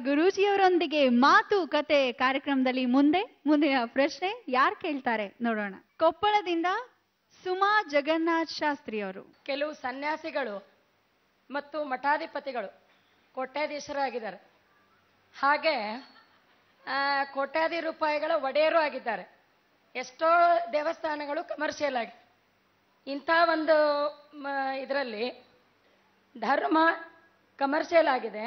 ಗುರೂಜಿಯವರೊಂದಿಗೆ ಮಾತುಕತೆ ಕಾರ್ಯಕ್ರಮದಲ್ಲಿ ಮುಂದಿನ ಪ್ರಶ್ನೆ ಯಾರು ಕೇಳ್ತಾರೆ ನೋಡೋಣ. ಕೊಪ್ಪಳದಿಂದ ಸುಮಾ ಜಗನ್ನಾಥ್ ಶಾಸ್ತ್ರಿ ಅವರು. ಕೆಲವು ಸನ್ಯಾಸಿಗಳು ಮತ್ತು ಮಠಾಧಿಪತಿಗಳು ಕೋಟ್ಯಾಧೀಶರಾಗಿದ್ದಾರೆ, ಹಾಗೆ ಕೋಟ್ಯಾಧಿ ರೂಪಾಯಿಗಳ ಒಡೆಯರು ಆಗಿದ್ದಾರೆ. ಎಷ್ಟೋ ದೇವಸ್ಥಾನಗಳು ಕಮರ್ಷಿಯಲ್ ಆಗಿ. ಇಂಥ ಒಂದು ಇದರಲ್ಲಿ ಧರ್ಮ ಕಮರ್ಷಿಯಲ್ ಆಗಿದೆ.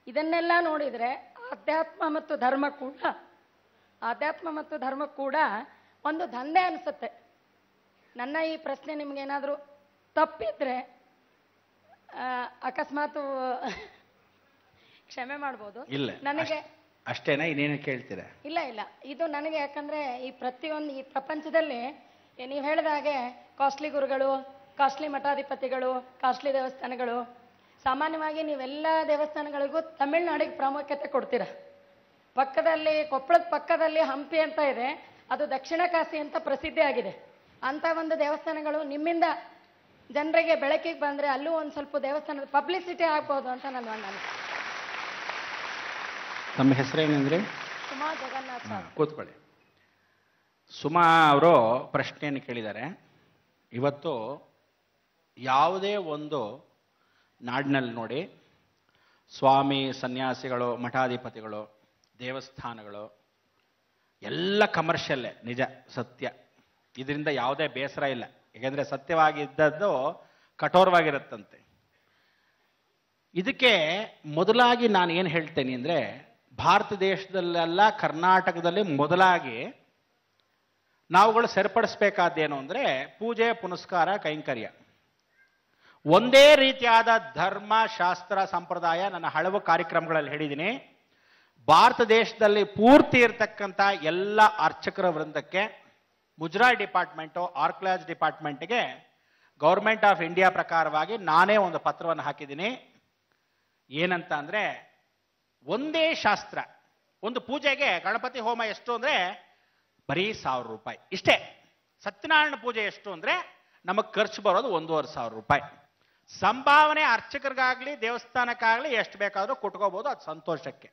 ಇದನ್ನೆಲ್ಲ ನೋಡಿದರೆ ಆಧ್ಯಾತ್ಮ ಮತ್ತು ಧರ್ಮ ಕೂಡ ಒಂದು ದಂಧೆ ಅನಿಸುತ್ತೆ. ನನ್ನ ಈ ಪ್ರಶ್ನೆ ನಿಮ್ಗೇನಾದರೂ ತಪ್ಪಿದ್ರೆ ಅಕಸ್ಮಾತ್ ಕ್ಷಮೆ ಮಾಡ್ಬೋದು. ನನಗೆ ಅಷ್ಟೇನಾ, ಇನ್ನೇನು ಕೇಳ್ತೀರಾ? ಇಲ್ಲ, ಇದು ನನಗೆ, ಯಾಕಂದ್ರೆ ಈ ಪ್ರತಿಯೊಂದು ಈ ಪ್ರಪಂಚದಲ್ಲಿ ನೀವು ಹೇಳಿದ ಹಾಗೆ ಕಾಸ್ಟ್ಲಿ ಗುರುಗಳು, ಕಾಸ್ಟ್ಲಿ ಮಠಾಧಿಪತಿಗಳು, ಕಾಸ್ಟ್ಲಿ ದೇವಸ್ಥಾನಗಳು, ಸಾಮಾನ್ಯವಾಗಿ ನೀವೆಲ್ಲ ದೇವಸ್ಥಾನಗಳಿಗೂ ತಮಿಳುನಾಡಿಗೆ ಪ್ರಾಮುಖ್ಯತೆ ಕೊಡ್ತೀರ. ಕೊಪ್ಪಳದ ಪಕ್ಕದಲ್ಲಿ ಹಂಪಿ ಅಂತ ಇದೆ, ಅದು ದಕ್ಷಿಣ ಕಾಶಿ ಅಂತ ಪ್ರಸಿದ್ಧಿ ಆಗಿದೆ. ಅಂತ ಒಂದು ದೇವಸ್ಥಾನಗಳು ನಿಮ್ಮಿಂದ ಜನರಿಗೆ ಬೆಳಕಿಗೆ ಬಂದ್ರೆ ಅಲ್ಲೂ ಒಂದು ಸ್ವಲ್ಪ ದೇವಸ್ಥಾನದ ಪಬ್ಲಿಸಿಟಿ ಆಗ್ಬೋದು ಅಂತ ನನ್ನ ಅಣ್ಣ. ನಮ್ಮ ಹೆಸರೇನಂದ್ರೆ? ಸುಮಾ ಜಗನ್ನಾಥ್. ಕೂತ್ಕೊಳ್ಳಿ. ಸುಮಾ ಅವರು ಪ್ರಶ್ನೆಯನ್ನು ಕೇಳಿದ್ದಾರೆ. ಇವತ್ತು ಯಾವುದೇ ಒಂದು ನಾಡಿನಲ್ಲಿ ನೋಡಿ, ಸ್ವಾಮಿ, ಸನ್ಯಾಸಿಗಳು, ಮಠಾಧಿಪತಿಗಳು, ದೇವಸ್ಥಾನಗಳು ಎಲ್ಲ ಕಮರ್ಷಿಯಲ್ಲೇ. ನಿಜ, ಸತ್ಯ. ಇದರಿಂದ ಯಾವುದೇ ಬೇಸರ ಇಲ್ಲ, ಯಾಕೆಂದರೆ ಸತ್ಯವಾಗಿದ್ದದ್ದು ಕಠೋರವಾಗಿರುತ್ತಂತೆ. ಇದಕ್ಕೆ ಮೊದಲಾಗಿ ನಾನು ಏನು ಹೇಳ್ತೇನೆ ಅಂದರೆ, ಭಾರತ ದೇಶದಲ್ಲೆಲ್ಲ ಕರ್ನಾಟಕದಲ್ಲಿ ಮೊದಲಾಗಿ ನಾವುಗಳು ಸರಿಪಡಿಸ್ಬೇಕಾದ್ದೇನು ಅಂದರೆ ಪೂಜೆ, ಪುನಸ್ಕಾರ, ಕೈಂಕರ್ಯ. ಒಂದೇ ರೀತಿಯಾದ ಧರ್ಮ, ಶಾಸ್ತ್ರ, ಸಂಪ್ರದಾಯ ನನ್ನ ಹಲವು ಕಾರ್ಯಕ್ರಮಗಳಲ್ಲಿ ಹೇಳಿದ್ದೀನಿ. ಭಾರತ ದೇಶದಲ್ಲಿ ಪೂರ್ತಿ ಇರತಕ್ಕಂಥ ಎಲ್ಲ ಅರ್ಚಕರ ವೃಂದಕ್ಕೆ, ಮುಜರಾಯಿ ಡಿಪಾರ್ಟ್ಮೆಂಟು, ಆರ್ಕಿಯಾಲಜಿ ಡಿಪಾರ್ಟ್ಮೆಂಟ್ಗೆ ಗೌರ್ಮೆಂಟ್ ಆಫ್ ಇಂಡಿಯಾ ಪ್ರಕಾರವಾಗಿ ನಾನೇ ಒಂದು ಪತ್ರವನ್ನು ಹಾಕಿದ್ದೀನಿ. ಏನಂತ ಅಂದರೆ, ಒಂದೇ ಶಾಸ್ತ್ರ, ಒಂದು ಪೂಜೆಗೆ ಗಣಪತಿ ಹೋಮ ಎಷ್ಟು ಅಂದರೆ ಬರೀ 1000 ರೂಪಾಯಿ ಇಷ್ಟೇ. ಸತ್ಯನಾರಾಯಣ ಪೂಜೆ ಎಷ್ಟು ಅಂದರೆ ನಮಗೆ ಖರ್ಚು ಬರೋದು 1500 ರೂಪಾಯಿ. ಸಂಭಾವನೆ ಅರ್ಚಕರಿಗಾಗಲಿ ದೇವಸ್ಥಾನಕ್ಕಾಗಲಿ ಎಷ್ಟು ಬೇಕಾದರೂ ಕೊಟ್ಕೋಬೋದು, ಅದು ಸಂತೋಷಕ್ಕೆ.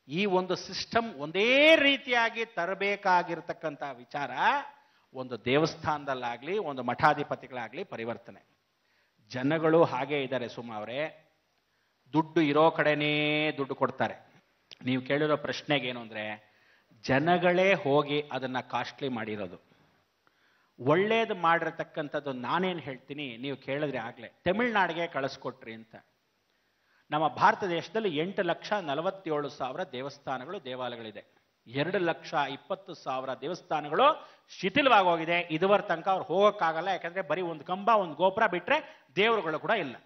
ಈ ಒಂದು ಸಿಸ್ಟಮ್ ಒಂದೇ ರೀತಿಯಾಗಿ ತರಬೇಕಾಗಿರ್ತಕ್ಕಂಥ ವಿಚಾರ ಒಂದು ದೇವಸ್ಥಾನದಲ್ಲಾಗಲಿ ಒಂದು ಮಠಾಧಿಪತಿಗಳಾಗಲಿ ಪರಿವರ್ತನೆ. ಜನಗಳು ಹಾಗೇ ಇದ್ದಾರೆ ಸುಮಾ ಅವರೇ. ದುಡ್ಡು ಇರೋ ಕಡೆನೇ ದುಡ್ಡು ಕೊಡ್ತಾರೆ. ನೀವು ಕೇಳಿರೋ ಪ್ರಶ್ನೆಗೇನು ಅಂದರೆ, ಜನಗಳೇ ಹೋಗಿ ಅದನ್ನು ಕಾಸ್ಟ್ಲಿ ಮಾಡಿರೋದು. ಒಳ್ಳೇದು ಮಾಡಿರತಕ್ಕಂಥದ್ದು ನಾನೇನು ಹೇಳ್ತೀನಿ, ನೀವು ಕೇಳಿದ್ರೆ ಆಗಲೇ ತಮಿಳ್ನಾಡಿಗೆ ಕಳಿಸ್ಕೊಟ್ರಿ ಅಂತ. ನಮ್ಮ ಭಾರತ ದೇಶದಲ್ಲಿ 8,47,000 ದೇವಸ್ಥಾನಗಳು, ದೇವಾಲಯಗಳಿದೆ. 2,20,000 ದೇವಸ್ಥಾನಗಳು ಶಿಥಿಲವಾಗಿ ಹೋಗಿದೆ. ಇದುವರೆ ತನಕ ಅವ್ರು ಹೋಗೋಕ್ಕಾಗಲ್ಲ, ಯಾಕಂದರೆ ಬರೀ ಒಂದು ಕಂಬ, ಒಂದು ಗೋಪುರ ಬಿಟ್ಟರೆ ದೇವರುಗಳು ಕೂಡ ಇಲ್ಲ.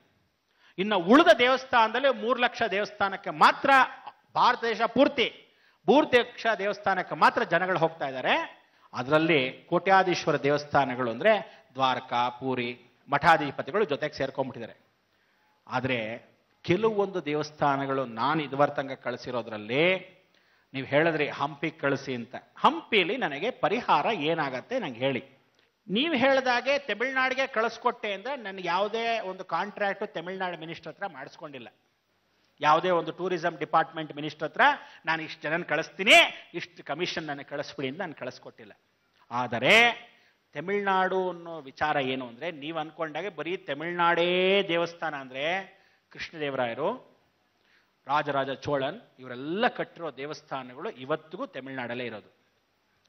ಇನ್ನು ಉಳಿದ ದೇವಸ್ಥಾನದಲ್ಲಿ 3 ಲಕ್ಷ ದೇವಸ್ಥಾನಕ್ಕೆ ಮಾತ್ರ, ಭಾರತ ದೇಶ ಪೂರ್ತಿ 3 ಲಕ್ಷ ದೇವಸ್ಥಾನಕ್ಕೆ ಮಾತ್ರ ಜನಗಳು ಹೋಗ್ತಾ ಇದ್ದಾರೆ. ಅದರಲ್ಲಿ ಕೋಟ್ಯಾಧೀಶ್ವರ ದೇವಸ್ಥಾನಗಳು ಅಂದರೆ ದ್ವಾರಕಾ, ಪೂರಿ, ಮಠಾಧಿಪತಿಗಳು ಜೊತೆಗೆ ಸೇರ್ಕೊಂಡ್ಬಿಟ್ಟಿದ್ದಾರೆ. ಆದರೆ ಕೆಲವೊಂದು ದೇವಸ್ಥಾನಗಳು ನಾನು ಇದುವರೆ ತನಕ ಕಳಿಸಿರೋದ್ರಲ್ಲಿ, ನೀವು ಹೇಳಿದ್ರಿ ಹಂಪಿಗೆ ಕಳಿಸಿ ಅಂತ. ಹಂಪಿಲಿ ನನಗೆ ಪರಿಹಾರ ಏನಾಗತ್ತೆ ನಂಗೆ ಹೇಳಿ. ನೀವು ಹೇಳಿದಾಗೆ ತಮಿಳ್ನಾಡಿಗೆ ಕಳಿಸ್ಕೊಟ್ಟೆ ಅಂದರೆ ನನಗೆ ಯಾವುದೇ ಒಂದು ಕಾಂಟ್ರಾಕ್ಟು ತಮಿಳ್ನಾಡು ಮಿನಿಸ್ಟರ್ ಹತ್ರ ಮಾಡಿಸ್ಕೊಂಡಿಲ್ಲ. ಯಾವುದೇ ಒಂದು ಟೂರಿಸಂ ಡಿಪಾರ್ಟ್ಮೆಂಟ್ ಮಿನಿಸ್ಟರ್ ಹತ್ರ ನಾನು ಇಷ್ಟು ಜನನ ಕಳಿಸ್ತೀನಿ, ಇಷ್ಟು ಕಮಿಷನ್ ನನಗೆ ಕಳಿಸ್ಬಿಡಿ ಅಂತ ನಾನು ಕಳಿಸ್ಕೊಟ್ಟಿಲ್ಲ. ಆದರೆ ತಮಿಳ್ನಾಡು ಅನ್ನೋ ವಿಚಾರ ಏನು ಅಂದರೆ, ನೀವು ಅಂದ್ಕೊಂಡಾಗೆ ಬರೀ ತಮಿಳ್ನಾಡೇ ದೇವಸ್ಥಾನ ಅಂದರೆ ಕೃಷ್ಣದೇವರಾಯರು, ರಾಜರಾಜ ಚೋಳನ್ ಇವರೆಲ್ಲ ಕಟ್ಟಿರೋ ದೇವಸ್ಥಾನಗಳು ಇವತ್ತಿಗೂ ತಮಿಳ್ನಾಡಲ್ಲೇ ಇರೋದು.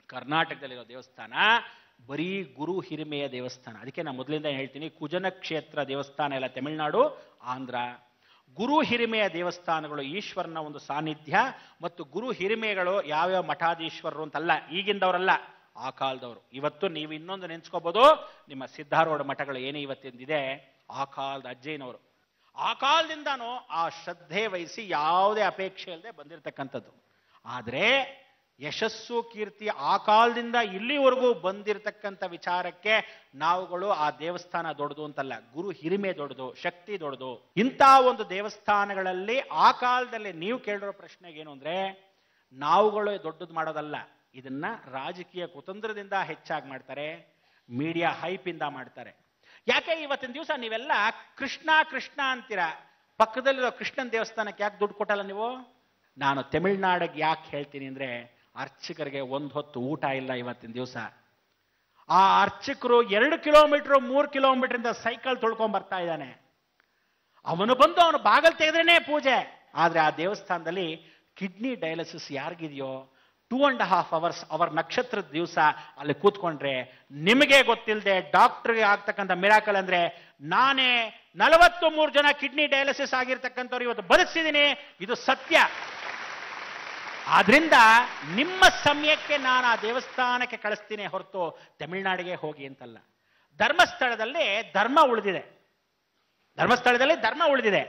ಕರ್ನಾಟಕದಲ್ಲಿರೋ ದೇವಸ್ಥಾನ ಬರೀ ಗುರು ಹಿರಿಮೆಯ ದೇವಸ್ಥಾನ. ಅದಕ್ಕೆ ನಾನು ಮೊದಲಿಂದ ಹೇಳ್ತೀನಿ, ಕುಜನ ಕ್ಷೇತ್ರ ದೇವಸ್ಥಾನ ಎಲ್ಲ ತಮಿಳ್ನಾಡು, ಆಂಧ್ರ. ಗುರು ಹಿರಿಮೆಯ ದೇವಸ್ಥಾನಗಳು ಈಶ್ವರನ ಒಂದು ಸಾನ್ನಿಧ್ಯ, ಮತ್ತು ಗುರು ಹಿರಿಮೆಗಳು ಯಾವ್ಯಾವ ಮಠಾಧೀಶ್ವರರು ಅಂತಲ್ಲ, ಈಗಿಂದವರಲ್ಲ, ಆ ಕಾಲದವರು. ಇವತ್ತು ನೀವು ಇನ್ನೊಂದು ನೆನ್ಸ್ಕೋಬಹುದು, ನಿಮ್ಮ ಸಿದ್ಧಾರೂಢ ಮಠಗಳು ಏನೇ ಇವತ್ತಿಂದಿದೆ, ಆ ಕಾಲದ ಅಜ್ಜಯ್ಯನವರು. ಆ ಕಾಲದಿಂದನೂ ಆ ಶ್ರದ್ಧೆ ವಹಿಸಿ ಯಾವುದೇ ಅಪೇಕ್ಷೆ ಇಲ್ಲದೆ ಬಂದಿರತಕ್ಕಂಥದ್ದು. ಆದರೆ ಯಶಸ್ಸು, ಕೀರ್ತಿ ಆ ಕಾಲದಿಂದ ಇಲ್ಲಿವರೆಗೂ ಬಂದಿರತಕ್ಕಂಥ ವಿಚಾರಕ್ಕೆ ನಾವುಗಳು ಆ ದೇವಸ್ಥಾನ ದೊಡ್ಡದು ಅಂತಲ್ಲ, ಗುರು ಹಿರಿಮೆ ದೊಡ್ಡದು, ಶಕ್ತಿ ದೊಡ್ಡದು. ಇಂಥ ಒಂದು ದೇವಸ್ಥಾನಗಳಲ್ಲಿ ಆ ಕಾಲದಲ್ಲಿ ನೀವು ಕೇಳಿರೋ ಪ್ರಶ್ನೆಗೇನು ಅಂದರೆ, ನಾವುಗಳು ದೊಡ್ಡದು ಮಾಡೋದಲ್ಲ, ಇದನ್ನ ರಾಜಕೀಯ ಕುತಂತ್ರದಿಂದ ಹೆಚ್ಚಾಗಿ ಮಾಡ್ತಾರೆ, ಮೀಡಿಯಾ ಹೈಪಿಂದ ಮಾಡ್ತಾರೆ. ಯಾಕೆ ಇವತ್ತಿನ ದಿವಸ ನೀವೆಲ್ಲ ಕೃಷ್ಣ ಕೃಷ್ಣ ಅಂತೀರಾ, ಪಕ್ಕದಲ್ಲಿರೋ ಕೃಷ್ಣನ ದೇವಸ್ಥಾನಕ್ಕೆ ಯಾಕೆ ದುಡ್ಡು ಕೊಟ್ಟಲ್ಲ ನೀವು? ನಾನು ತಮಿಳ್ನಾಡಿಗೆ ಯಾಕೆ ಹೇಳ್ತೀನಿ ಅಂದ್ರೆ, ಅರ್ಚಕರಿಗೆ ಒಂದು ಹೊತ್ತು ಊಟ ಇಲ್ಲ ಇವತ್ತಿನ ದಿವಸ. ಆ ಅರ್ಚಕರು 2 ಕಿಲೋಮೀಟರ್ 3 ಕಿಲೋಮೀಟರ್ ಸೈಕಲ್ ತೊಳ್ಕೊಂಡ್ ಬರ್ತಾ ಇದ್ದಾನೆ. ಅವನು ಬಂದು ಅವನು ಬಾಗಲ್ ತೆಗೆದ್ರೇನೆ ಪೂಜೆ. ಆದ್ರೆ ಆ ದೇವಸ್ಥಾನದಲ್ಲಿ ಕಿಡ್ನಿ ಡಯಾಲಿಸಿಸ್ ಯಾರಿಗಿದೆಯೋ 2.5 hours ಅವರ ನಕ್ಷತ್ರದ ದಿವಸ ಅಲ್ಲಿ ಕೂತ್ಕೊಂಡ್ರೆ, ನಿಮಗೆ ಗೊತ್ತಿಲ್ಲದೆ ಡಾಕ್ಟರ್ಗೆ ಆಗ್ತಕ್ಕಂಥ ಮಿರಾಕಲ್ ಅಂದ್ರೆ, ನಾನೇ 43 ಜನ ಕಿಡ್ನಿ ಡಯಾಲಿಸಿಸ್ ಆಗಿರ್ತಕ್ಕಂಥವ್ರು ಇವತ್ತು ಬದುಕಿಸಿದ್ದೀನಿ, ಇದು ಸತ್ಯ. ಆದ್ರಿಂದ ನಿಮ್ಮ ಸಮಯಕ್ಕೆ ನಾನು ಆ ದೇವಸ್ಥಾನಕ್ಕೆ ಕಳಿಸ್ತೀನಿ ಹೊರತು ತಮಿಳ್ನಾಡಿಗೆ ಹೋಗಿ ಅಂತಲ್ಲ. ಧರ್ಮಸ್ಥಳದಲ್ಲಿ ಧರ್ಮ ಉಳಿದಿದೆ, ಧರ್ಮಸ್ಥಳದಲ್ಲಿ ಧರ್ಮ ಉಳಿದಿದೆ.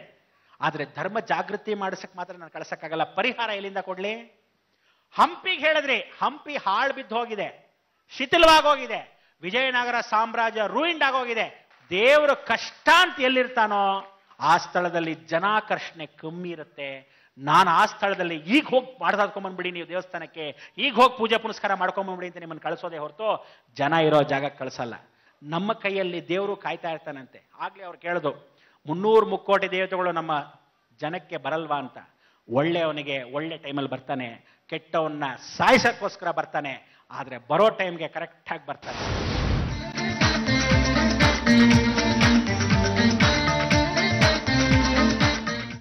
ಆದ್ರೆ ಧರ್ಮ ಜಾಗೃತಿ ಮಾಡಿಸಕ್ ಮಾತ್ರ ನಾನು ಕಳಿಸಕ್ಕಾಗಲ್ಲ. ಪರಿಹಾರ ಎಲ್ಲಿಂದ ಕೊಡ್ಲಿ? ಹಂಪಿಗೆ ಹೇಳಿದ್ರಿ, ಹಂಪಿ ಹಾಳು ಬಿದ್ದು ಹೋಗಿದೆ, ಶಿಥಿಲವಾಗೋಗಿದೆ, ವಿಜಯನಗರ ಸಾಮ್ರಾಜ್ಯ ರೂಯಿಂಡ್ ಆಗೋಗಿದೆ. ದೇವರು ಕಷ್ಟ ಅಂತ ಎಲ್ಲಿರ್ತಾನೋ ಆ ಸ್ಥಳದಲ್ಲಿ ಜನಾಕರ್ಷಣೆ ಕಮ್ಮಿ ಇರುತ್ತೆ. ನಾನು ಆ ಸ್ಥಳದಲ್ಲಿ ಈಗ ಹೋಗಿ ಮಾಡ್ಕೊಂಡ್ಬಂದ್ಬಿಡಿ, ನೀವು ದೇವಸ್ಥಾನಕ್ಕೆ ಈಗ ಹೋಗಿ ಪೂಜೆ ಪುನಸ್ಕಾರ ಮಾಡ್ಕೊಂಡ್ಬಂದ್ಬಿಡಿ ಅಂತ ನಿಮ್ಮನ್ನು ಕಳಿಸೋದೇ ಹೊರತು ಜನ ಇರೋ ಜಾಗಕ್ಕೆ ಕಳಿಸಲ್ಲ. ನಮ್ಮ ಕೈಯಲ್ಲಿ ದೇವರು ಕಾಯ್ತಾ ಇರ್ತಾನಂತೆ. ಆಗ್ಲೇ ಅವ್ರು ಕೇಳಿದ್ರು, 300 ಮುಕ್ಕೋಟಿ ದೇವತೆಗಳು ನಮ್ಮ ಜನಕ್ಕೆ ಬರಲ್ವಾ ಅಂತ. ಒಳ್ಳೆಯವನಿಗೆ ಒಳ್ಳೆ ಟೈಮಲ್ಲಿ ಬರ್ತಾನೆ, ಕೆಟ್ಟವನ್ನ ಸಾಯಿಸಕ್ಕೋಸ್ಕರ ಬರ್ತಾನೆ. ಆದ್ರೆ ಬರೋ ಟೈಮ್ಗೆ ಕರೆಕ್ಟ್ ಆಗಿ ಬರ್ತಾನೆ.